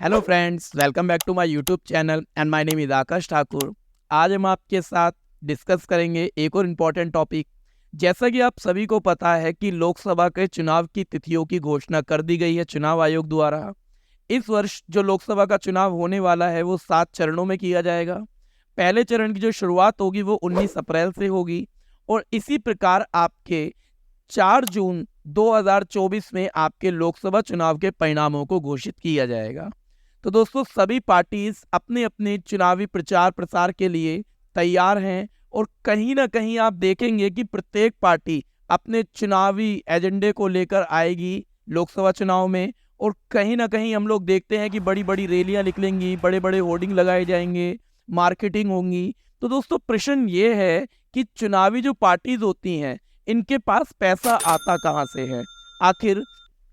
Hello friends, welcome back to my YouTube channel and my name is Akash Thakur. आज हम आपके साथ डिस्कस करेंगे एक और इम्पॉर्टेंट टॉपिक। जैसा कि आप सभी को पता है कि लोकसभा के चुनाव की तिथियों की घोषणा कर दी गई है चुनाव आयोग द्वारा। इस वर्ष जो लोकसभा का चुनाव होने वाला है वो 7 चरणों में किया जाएगा। पहले चरण की जो शुरुआत होगी वो 19 अप्रैल से होगी और इसी प्रकार आपके 4 जून 2024 में आपके लोकसभा चुनाव के परिणामों को घोषित किया जाएगा। तो दोस्तों, सभी पार्टीज अपने अपने चुनावी प्रचार प्रसार के लिए तैयार हैं और कहीं ना कहीं आप देखेंगे कि प्रत्येक पार्टी अपने चुनावी एजेंडे को लेकर आएगी लोकसभा चुनाव में। और कहीं ना कहीं हम लोग देखते हैं कि बड़ी बड़ी रैलियां निकलेंगी, बड़े बड़े होर्डिंग लगाए जाएंगे, मार्केटिंग होंगी। तो दोस्तों, प्रश्न ये है कि चुनावी जो पार्टीज होती हैं इनके पास पैसा आता कहाँ से है, आखिर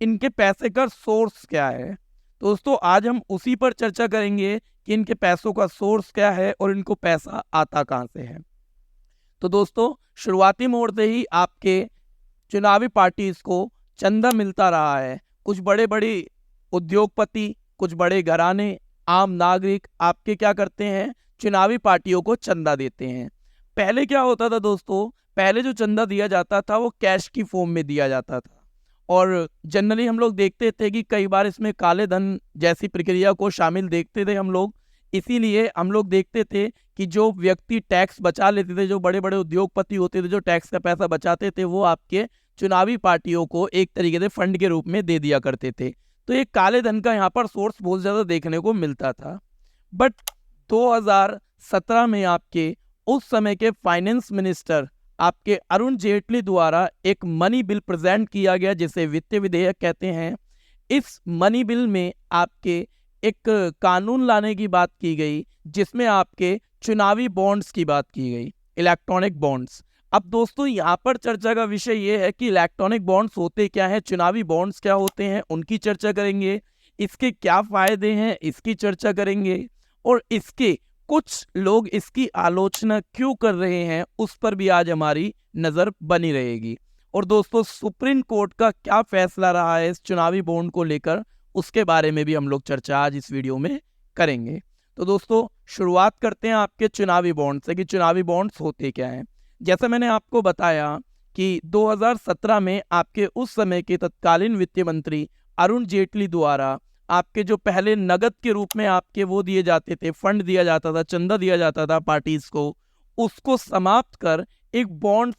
इनके पैसे का सोर्स क्या है। दोस्तों, आज हम उसी पर चर्चा करेंगे कि इनके पैसों का सोर्स क्या है और इनको पैसा आता कहां से है। तो दोस्तों, शुरुआती मोड़ से ही आपके चुनावी पार्टीज को चंदा मिलता रहा है। कुछ बड़े बड़े उद्योगपति, कुछ बड़े घराने, आम नागरिक आपके क्या करते हैं, चुनावी पार्टियों को चंदा देते हैं। पहले क्या होता था दोस्तों, पहले जो चंदा दिया जाता था वो कैश की फॉर्म में दिया जाता था और जनरली हम लोग देखते थे कि कई बार इसमें काले धन जैसी प्रक्रिया को शामिल देखते थे हम लोग। इसीलिए हम लोग देखते थे कि जो व्यक्ति टैक्स बचा लेते थे, जो बड़े बड़े उद्योगपति होते थे जो टैक्स का पैसा बचाते थे, वो आपके चुनावी पार्टियों को एक तरीके से फंड के रूप में दे दिया करते थे। तो ये काले धन का यहाँ पर सोर्स बहुत ज़्यादा देखने को मिलता था। बट 2017 में आपके उस समय के फाइनेंस मिनिस्टर आपके अरुण जेटली द्वारा एक मनी बिल प्रेजेंट किया गया जिसे वित्तीय विधेयक कहते हैं। इस मनी बिल में आपके एक कानून लाने की बात की गई जिसमें आपके चुनावी बॉन्ड्स की बात की गई, इलेक्ट्रॉनिक बॉन्ड्स। अब दोस्तों, यहाँ पर चर्चा का विषय ये है कि इलेक्ट्रॉनिक बॉन्ड्स होते क्या हैं, चुनावी बॉन्ड्स क्या होते हैं, उनकी चर्चा करेंगे। इसके क्या फायदे हैं इसकी चर्चा करेंगे और इसके कुछ लोग इसकी आलोचना क्यों कर रहे हैं उस पर भी आज हमारी नजर बनी रहेगी। और दोस्तों, सुप्रीम कोर्ट का क्या फैसला रहा है इस चुनावी बॉन्ड को लेकर, उसके बारे में भी हम लोग चर्चा आज इस वीडियो में करेंगे। तो दोस्तों, शुरुआत करते हैं आपके चुनावी बॉन्ड से कि चुनावी बॉन्ड्स होते क्या हैं। जैसा मैंने आपको बताया कि 2017 में आपके उस समय के तत्कालीन वित्त मंत्री अरुण जेटली द्वारा आपके जो पहले नगद के रूप में आपके वो दिए जाते थे, फंड दिया जाता था, चंदा दिया जाता था पार्टीज को, उसको समाप्त कर एक बॉन्ड,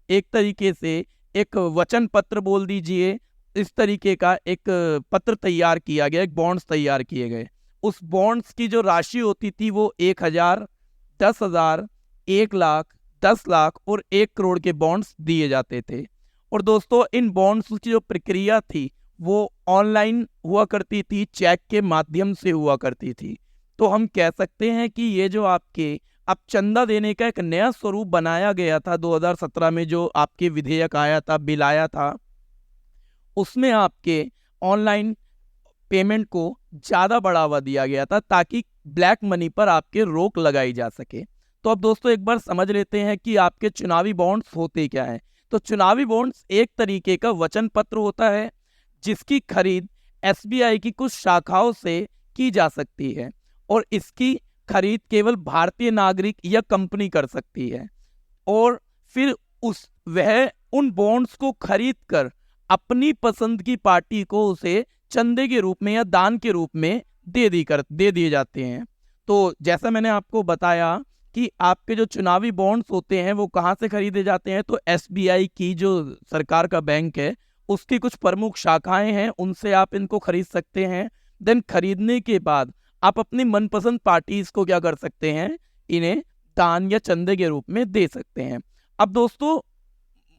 एक तरीके से एक वचन पत्र बोल दीजिए, इस तरीके का एक पत्र तैयार किया गया, एक बॉन्ड्स तैयार किए गए। उस बॉन्ड्स की जो राशि होती थी वो 1000, 10,000, 1 लाख, 10 लाख और 1 करोड़ के बॉन्ड्स दिए जाते थे। और दोस्तों, इन बॉन्ड्स की जो प्रक्रिया थी वो ऑनलाइन हुआ करती थी, चेक के माध्यम से हुआ करती थी। तो हम कह सकते हैं कि ये जो आपके अब चंदा देने का एक नया स्वरूप बनाया गया था 2017 में, जो आपके विधेयक आया था, बिल आया था, उसमें आपके ऑनलाइन पेमेंट को ज़्यादा बढ़ावा दिया गया था ताकि ब्लैक मनी पर आपके रोक लगाई जा सके। तो अब दोस्तों, एक बार समझ लेते हैं कि आपके चुनावी बॉन्ड्स होते क्या हैं। तो चुनावी बॉन्ड्स एक तरीके का वचन पत्र होता है जिसकी खरीद एसबीआई की कुछ शाखाओं से की जा सकती है और इसकी खरीद केवल भारतीय नागरिक या कंपनी कर सकती है। और फिर वह उन बॉन्ड्स को खरीद कर अपनी पसंद की पार्टी को उसे चंदे के रूप में या दान के रूप में दे दिए जाते हैं। तो जैसा मैंने आपको बताया कि आपके जो चुनावी बॉन्ड्स होते हैं वो कहाँ से खरीदे जाते हैं, तो एसबीआई की जो सरकार का बैंक है उसकी कुछ प्रमुख शाखाएं हैं, उनसे आप इनको खरीद सकते हैं। देन खरीदने के बाद आप अपनी मनपसंद पार्टीज को क्या कर सकते हैं, इन्हें दान या चंदे के रूप में दे सकते हैं। अब दोस्तों,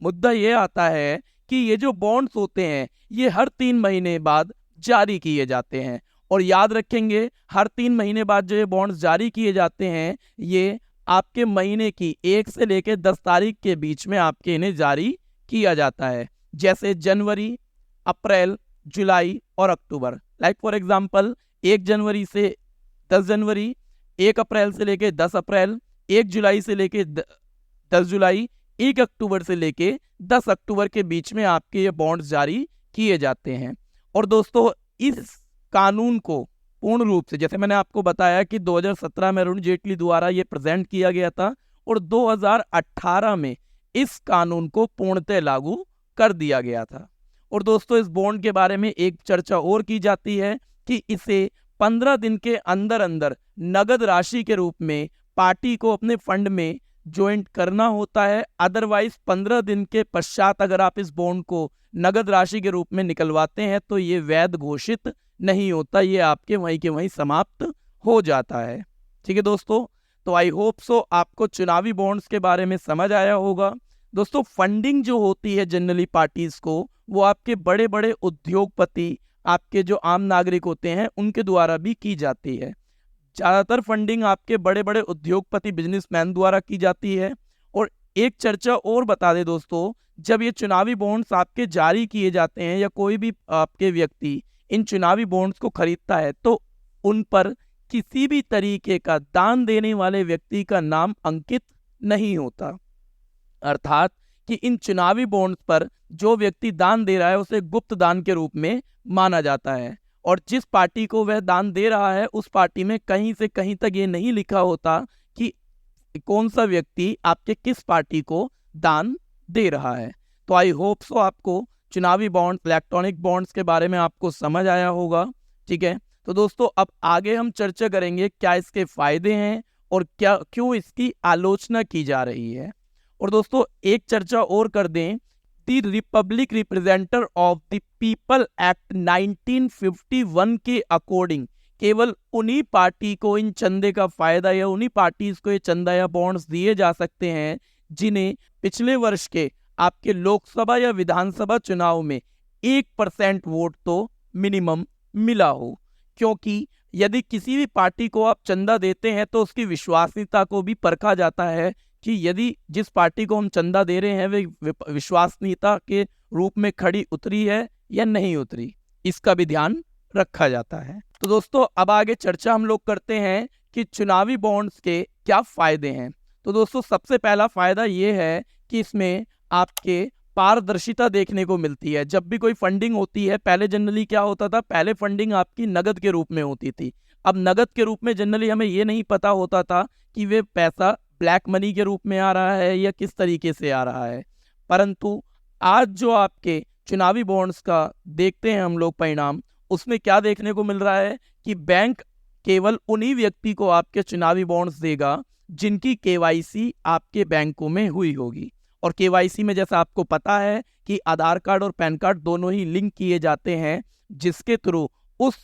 मुद्दा ये आता है कि ये जो बॉन्ड्स होते हैं ये हर 3 महीने बाद जारी किए जाते हैं। और याद रखेंगे, हर 3 महीने बाद जो ये बॉन्ड्स जारी किए जाते हैं ये आपके महीने की 1 से लेकर 10 तारीख के बीच में आपके इन्हें जारी किया जाता है। जैसे जनवरी, अप्रैल, जुलाई और अक्टूबर। लाइक फॉर एग्जांपल, 1 जनवरी से 10 जनवरी, 1 अप्रैल से लेके 10 अप्रैल, 1 जुलाई से लेके 10 जुलाई, 1 अक्टूबर से लेके 10 अक्टूबर के बीच में आपके ये बॉन्ड्स जारी किए जाते हैं। और दोस्तों, इस कानून को पूर्ण रूप से, जैसे मैंने आपको बताया कि 2017 में अरुण जेटली द्वारा ये प्रेजेंट किया गया था और 2018 में इस कानून को पूर्णतः लागू कर दिया गया था। और दोस्तों इस बॉन्ड के बारे में एक चर्चा और की जाती है कि इसे 15 दिन के अंदर अंदर नगद राशि के रूप में पार्टी को अपने फंड में ज्वाइंट करना होता है। अदरवाइज 15 दिन के पश्चात अगर आप इस बॉन्ड को नगद राशि के रूप में निकलवाते हैं तो ये वैध घोषित नहीं होता, ये आपके वहीं के वहीं समाप्त हो जाता है। ठीक है दोस्तों, तो आई होप सो आपको चुनावी बॉन्ड्स के बारे में समझ आया होगा। दोस्तों फंडिंग जो होती है जनरली पार्टीज को, वो आपके बड़े बड़े उद्योगपति, आपके जो आम नागरिक होते हैं उनके द्वारा भी की जाती है। ज़्यादातर फंडिंग आपके बड़े बड़े उद्योगपति, बिजनेसमैन द्वारा की जाती है। और एक चर्चा और बता दें दोस्तों, जब ये चुनावी बॉन्ड्स आपके जारी किए जाते हैं या कोई भी आपके व्यक्ति इन चुनावी बॉन्ड्स को खरीदता है तो उन पर किसी भी तरीके का दान देने वाले व्यक्ति का नाम अंकित नहीं होता। अर्थात कि इन चुनावी बॉन्ड्स पर जो व्यक्ति दान दे रहा है उसे गुप्त दान के रूप में माना जाता है, और जिस पार्टी को वह दान दे रहा है उस पार्टी में कहीं से कहीं तक ये नहीं लिखा होता कि कौन सा व्यक्ति आपके किस पार्टी को दान दे रहा है। तो आई होप सो आपको चुनावी बॉन्ड्स, इलेक्ट्रॉनिक बॉन्ड्स के बारे में आपको समझ आया होगा। ठीक है, तो दोस्तों अब आगे हम चर्चा करेंगे क्या इसके फायदे हैं और क्या क्यों इसकी आलोचना की जा रही है। और दोस्तों एक चर्चा और कर दें, the republic representation of the people act 1951 के अकॉर्डिंग केवल उन्हीं पार्टी को इन चंदे का फायदा या उन्हीं पार्टीज को ये चंदा या बॉन्ड्स दिए जा सकते हैं जिन्हें पिछले वर्ष के आपके लोकसभा या विधानसभा चुनाव में 1% वोट तो मिनिमम मिला हो। क्योंकि यदि किसी भी पार्टी को आप चंदा देते हैं तो उसकी विश्वसनीयता को भी परखा जाता है कि यदि जिस पार्टी को हम चंदा दे रहे हैं वे विश्वसनीयता के रूप में खड़ी उतरी है या नहीं उतरी, इसका भी ध्यान रखा जाता है। तो दोस्तों अब आगे चर्चा हम लोग करते हैं कि चुनावी बॉन्ड्स के क्या फायदे हैं। तो दोस्तों सबसे पहला फायदा ये है कि इसमें आपके पारदर्शिता देखने को मिलती है। जब भी कोई फंडिंग होती है, पहले जनरली क्या होता था, पहले फंडिंग आपकी नगद के रूप में होती थी। अब नगद के रूप में जनरली हमें ये नहीं पता होता था कि वे पैसा ब्लैक मनी के रूप में आ रहा है या किस तरीके से आ रहा है। परंतु आज जो आपके चुनावी बॉन्ड्स का देखते हैं हम लोग परिणाम, उसमें क्या देखने को मिल रहा है कि बैंक केवल उन्हीं व्यक्ति को आपके चुनावी बॉन्ड्स देगा जिनकी केवाईसी आपके बैंकों में हुई होगी। और केवाईसी में जैसा आपको पता है कि आधार कार्ड और पैन कार्ड दोनों ही लिंक किए जाते हैं, जिसके थ्रू उस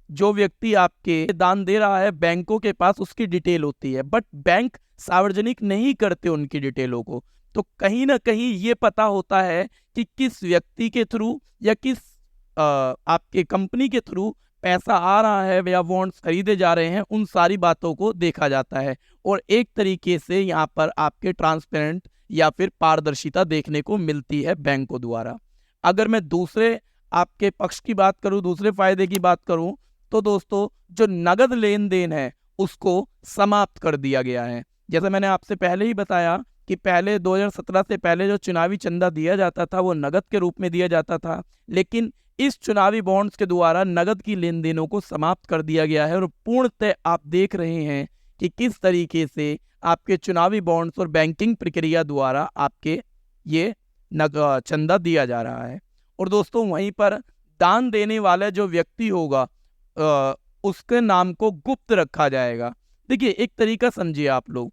जो व्यक्ति आपके दान दे रहा है बैंकों के पास उसकी डिटेल होती है, बट बैंक सार्वजनिक नहीं करते उनकी डिटेलों को। तो कहीं ना कहीं ये पता होता है कि किस व्यक्ति के थ्रू या किस आपके कंपनी के थ्रू पैसा आ रहा है या बॉन्ड्स खरीदे जा रहे हैं, उन सारी बातों को देखा जाता है। और एक तरीके से यहाँ पर आपके ट्रांसपेरेंट या फिर पारदर्शिता देखने को मिलती है बैंकों द्वारा। अगर मैं दूसरे आपके पक्ष की बात करूं, दूसरे फायदे की बात करूं, तो दोस्तों जो नगद लेन देन है उसको समाप्त कर दिया गया है। जैसे मैंने आपसे पहले ही बताया कि पहले 2017 से पहले जो चुनावी चंदा दिया जाता था वो नगद के रूप में दिया जाता था, लेकिन इस चुनावी बॉन्ड्स के द्वारा नगद की लेन देनों को समाप्त कर दिया गया है। और पूर्णतः आप देख रहे हैं कि किस तरीके से आपके चुनावी बॉन्ड्स और बैंकिंग प्रक्रिया द्वारा आपके ये चंदा दिया जा रहा है। और दोस्तों वहीं पर दान देने वाला जो व्यक्ति होगा उसके नाम को गुप्त रखा जाएगा। देखिए एक तरीका समझिए आप लोग,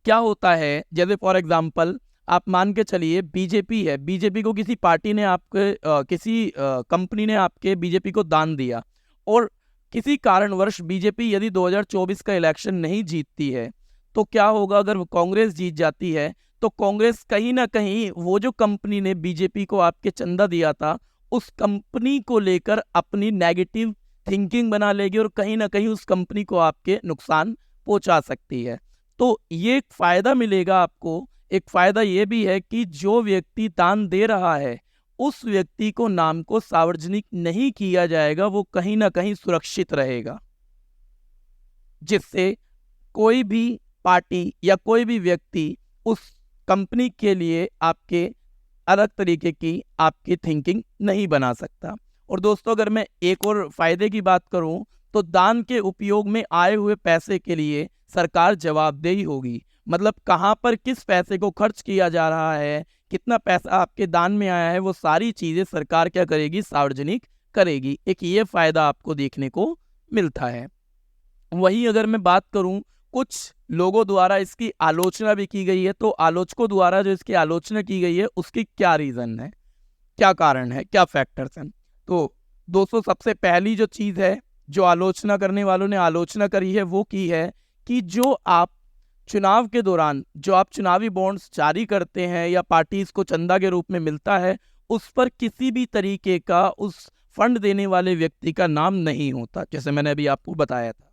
क्या होता है, जैसे फॉर एग्जांपल आप मान के चलिए बीजेपी है, बीजेपी को किसी पार्टी ने आपके किसी कंपनी ने आपके बीजेपी को दान दिया, और किसी कारणवश बीजेपी यदि 2024 का इलेक्शन नहीं जीतती है तो क्या होगा, अगर कांग्रेस जीत जाती है तो कांग्रेस कहीं ना कहीं वो जो कंपनी ने बीजेपी को आपके चंदा दिया था उस कंपनी को लेकर अपनी नेगेटिव थिंकिंग बना लेगी और कहीं ना कहीं उस कंपनी को आपके नुकसान पहुंचा सकती है। तो ये एक फायदा मिलेगा आपको। एक फायदा ये भी है कि जो व्यक्ति दान दे रहा है उस व्यक्ति को नाम को सार्वजनिक नहीं किया जाएगा, वो कहीं ना कहीं सुरक्षित रहेगा, जिससे कोई भी पार्टी या कोई भी व्यक्ति उस कंपनी के लिए आपके अलग तरीके की आपकी थिंकिंग नहीं बना सकता। और दोस्तों अगर मैं एक और फायदे की बात करूं तो दान के उपयोग में आए हुए पैसे के लिए सरकार जवाबदेही होगी। मतलब कहाँ पर किस पैसे को खर्च किया जा रहा है, कितना पैसा आपके दान में आया है, वो सारी चीज़ें सरकार क्या करेगी, सार्वजनिक करेगी। एक ये फायदा आपको देखने को मिलता है। वहीं अगर मैं बात करूं, कुछ लोगों द्वारा इसकी आलोचना भी की गई है, तो आलोचकों द्वारा जो इसकी आलोचना की गई है उसकी क्या रीज़न है, क्या कारण है, क्या फैक्टर्स हैं। तो दोस्तों सबसे पहली जो चीज़ है जो आलोचना करने वालों ने आलोचना करी है वो की है कि जो आप चुनाव के दौरान जो आप चुनावी बॉन्ड्स जारी करते हैं या पार्टीज को चंदा के रूप में मिलता है, उस पर किसी भी तरीके का उस फंड देने वाले व्यक्ति का नाम नहीं होता, जैसे मैंने अभी आपको बताया था।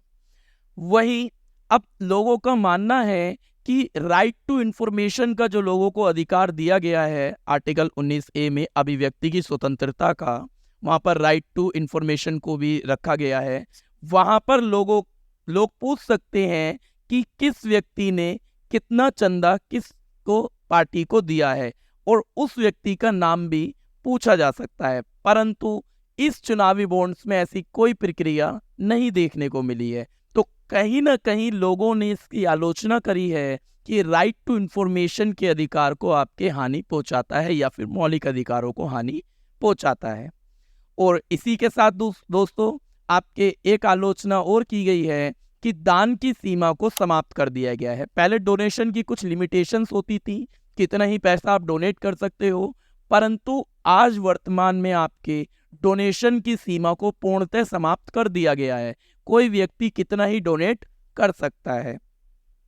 वहीं अब लोगों का मानना है कि राइट टू इंफॉर्मेशन का जो लोगों को अधिकार दिया गया है आर्टिकल 19A में, अभिव्यक्ति की स्वतंत्रता का, वहां पर राइट टू इंफॉर्मेशन को भी रखा गया है। वहां पर लोग पूछ सकते हैं कि किस व्यक्ति ने कितना चंदा किसको पार्टी को दिया है, और उस व्यक्ति का नाम भी पूछा जा सकता है। परंतु इस चुनावी बॉन्ड्स में ऐसी कोई प्रक्रिया नहीं देखने को मिली है। तो कहीं ना कहीं लोगों ने इसकी आलोचना करी है कि राइट टू इंफॉर्मेशन के अधिकार को आपके हानि पहुंचाता है या फिर मौलिक अधिकारों को हानि पहुंचाता है। और इसी के साथ दोस्तों आपके एक आलोचना और की गई है कि दान की सीमा को समाप्त कर दिया गया है। पहले डोनेशन की कुछ लिमिटेशंस होती थी, कितना ही पैसा आप डोनेट कर सकते हो, परंतु आज वर्तमान में आपके डोनेशन की सीमा को पूर्णतः समाप्त कर दिया गया है। कोई व्यक्ति कितना ही डोनेट कर सकता है।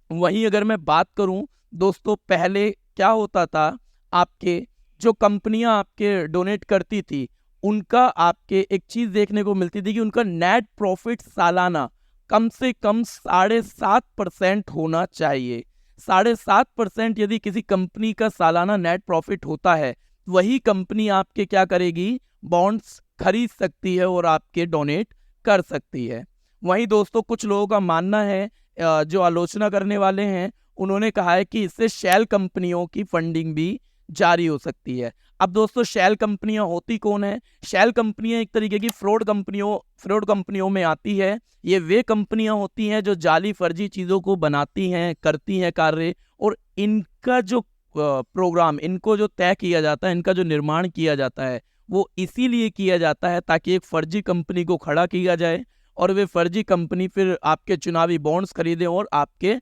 वहीं अगर मैं बात करूं दोस्तों, पहले क्या होता था, आपके जो कंपनियां आपके डोनेट करती थी उनका आपके एक चीज देखने को मिलती थी कि उनका नेट प्रॉफिट सालाना कम से कम 7.5% होना चाहिए। 7.5% यदि किसी कंपनी का सालाना नेट प्रॉफिट होता है, वही कंपनी आपके क्या करेगी, बॉन्ड्स खरीद सकती है और आपके डोनेट कर सकती है। वहीं दोस्तों कुछ लोगों का मानना है, जो आलोचना करने वाले हैं उन्होंने कहा है कि इससे शैल कंपनियों की फंडिंग भी जारी हो सकती है। अब दोस्तों शैल कंपनियां होती कौन है? शैल कंपनियां एक तरीके की फ्रॉड कंपनियों में आती है। ये वे कंपनियां होती हैं जो जाली फर्जी चीज़ों को बनाती हैं, करती हैं कार्य, और इनका जो प्रोग्राम, इनको जो तय किया जाता है, इनका जो निर्माण किया जाता है, वो इसीलिए किया जाता है ताकि एक फर्जी कंपनी को खड़ा किया जाए और वे फर्जी कंपनी फिर आपके चुनावी बॉन्ड्स खरीदे और आपके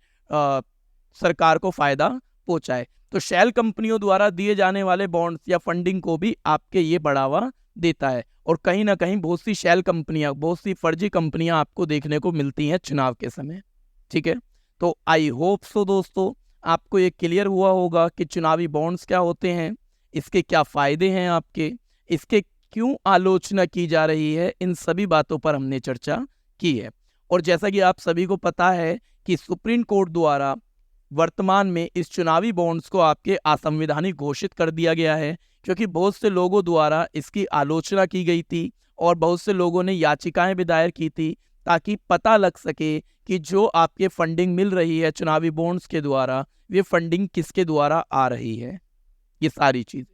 सरकार को फायदा पहुंचाए। तो शैल कंपनियों द्वारा दिए जाने वाले बॉन्ड्स या फंडिंग को भी आपके ये बढ़ावा देता है, और कहीं ना कहीं बहुत सी शैल कंपनियां, बहुत सी फर्जी कंपनियां आपको देखने को मिलती हैं चुनाव के समय। ठीक है, तो आई होप सो दोस्तों आपको ये क्लियर हुआ होगा कि चुनावी बॉन्ड्स क्या होते हैं, इसके क्या फायदे हैं, आपके इसके क्यों आलोचना की जा रही है, इन सभी बातों पर हमने चर्चा की है। और जैसा कि आप सभी को पता है कि सुप्रीम कोर्ट द्वारा वर्तमान में इस चुनावी बॉन्ड्स को आपके असंवैधानिक घोषित कर दिया गया है, क्योंकि बहुत से लोगों द्वारा इसकी आलोचना की गई थी और बहुत से लोगों ने याचिकाएं भी दायर की थी ताकि पता लग सके कि जो आपके फंडिंग मिल रही है चुनावी बॉन्ड्स के द्वारा, ये फंडिंग किसके द्वारा आ रही है, ये सारी चीज़ें।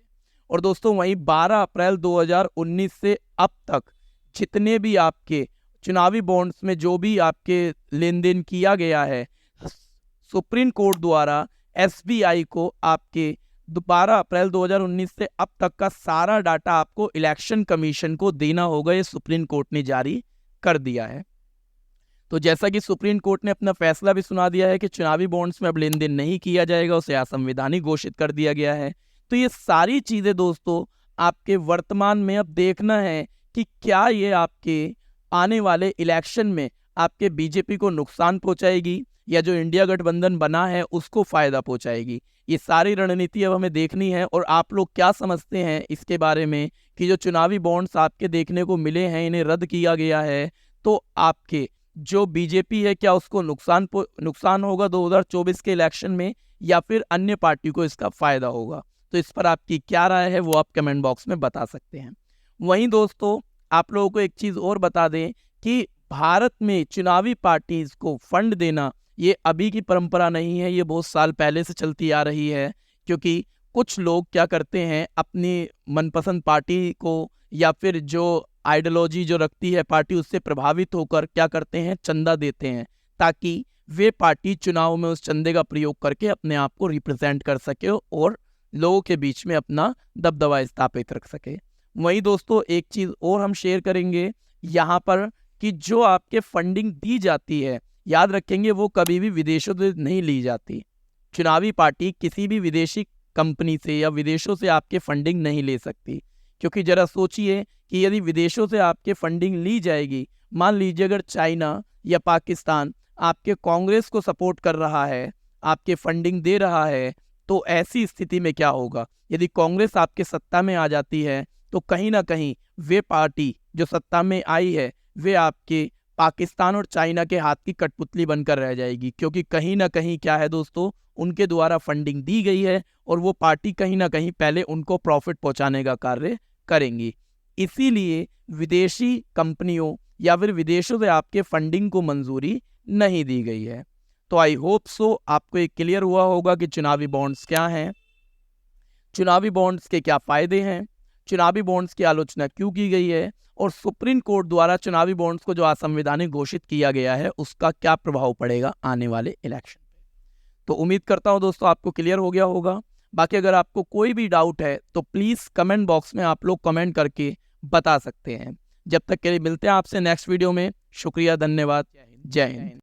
और दोस्तों वहीं 12 अप्रैल 2019 से अब तक जितने भी आपके चुनावी बॉन्ड्स में जो भी आपके लेन देन किया गया है, सुप्रीम कोर्ट द्वारा SBI को आपके 12 अप्रैल 2019 से अब तक का सारा डाटा आपको इलेक्शन कमीशन को देना होगा, ये सुप्रीम कोर्ट ने जारी कर दिया है। तो जैसा कि सुप्रीम कोर्ट ने अपना फैसला भी सुना दिया है कि चुनावी बॉन्ड्स में अब लेन देन नहीं किया जाएगा, उसे असंवैधानिक घोषित कर दिया गया है। तो ये सारी चीज़ें दोस्तों आपके वर्तमान में अब देखना है कि क्या ये आपके आने वाले इलेक्शन में आपके बीजेपी को नुकसान पहुंचाएगी या जो इंडिया गठबंधन बना है उसको फायदा पहुंचाएगी। ये सारी रणनीति अब हमें देखनी है। और आप लोग क्या समझते हैं इसके बारे में कि जो चुनावी बॉन्ड्स आपके देखने को मिले हैं, इन्हें रद्द किया गया है, तो आपके जो बीजेपी है क्या उसको नुकसान होगा 2024 के इलेक्शन में, या फिर अन्य पार्टी को इसका फायदा होगा? तो इस पर आपकी क्या राय है वो आप कमेंट बॉक्स में बता सकते हैं। वहीं दोस्तों आप लोगों को एक चीज़ और बता दें कि भारत में चुनावी पार्टीज को फंड देना ये अभी की परंपरा नहीं है, ये बहुत साल पहले से चलती आ रही है। क्योंकि कुछ लोग क्या करते हैं, अपनी मनपसंद पार्टी को या फिर जो आइडियोलॉजी जो रखती है पार्टी, उससे प्रभावित होकर क्या करते हैं, चंदा देते हैं, ताकि वे पार्टी चुनाव में उस चंदे का प्रयोग करके अपने आप को रिप्रेजेंट कर सके और लोगों के बीच में अपना दबदबा स्थापित रख सके। वहीं दोस्तों एक चीज़ और हम शेयर करेंगे यहाँ पर कि जो आपके फंडिंग दी जाती है, याद रखेंगे वो कभी भी विदेशों से नहीं ली जाती। चुनावी पार्टी किसी भी विदेशी कंपनी से या विदेशों से आपके फंडिंग नहीं ले सकती, क्योंकि जरा सोचिए कि यदि विदेशों से आपके फंडिंग ली जाएगी, मान लीजिए अगर चाइना या पाकिस्तान आपके कांग्रेस को सपोर्ट कर रहा है, आपके फंडिंग दे रहा है, तो ऐसी स्थिति में क्या होगा, यदि कांग्रेस आपके सत्ता में आ जाती है तो कहीं ना कहीं वे पार्टी जो सत्ता में आई है वे आपके पाकिस्तान और चाइना के हाथ की कठपुतली बनकर रह जाएगी, क्योंकि कहीं ना कहीं क्या है दोस्तों, उनके द्वारा फंडिंग दी गई है और वो पार्टी कहीं ना कहीं पहले उनको प्रॉफिट पहुंचाने का कार्य करेंगी। इसीलिए विदेशी कंपनियों या फिर विदेशों से आपके फंडिंग को मंजूरी नहीं दी गई है। तो आई होप सो आपको ये क्लियर हुआ होगा कि चुनावी बॉन्ड्स क्या हैं, चुनावी बॉन्ड्स के क्या फायदे हैं, चुनावी बॉन्ड्स की आलोचना क्यों की गई है और सुप्रीम कोर्ट द्वारा चुनावी बॉन्ड्स को जो असंवैधानिक घोषित किया गया है उसका क्या प्रभाव पड़ेगा आने वाले इलेक्शन पे। तो उम्मीद करता हूं दोस्तों आपको क्लियर हो गया होगा। बाकी अगर आपको कोई भी डाउट है तो प्लीज़ कमेंट बॉक्स में आप लोग कमेंट करके बता सकते हैं। जब तक के लिए मिलते हैं आपसे नेक्स्ट वीडियो में। शुक्रिया, धन्यवाद, जय हिंद।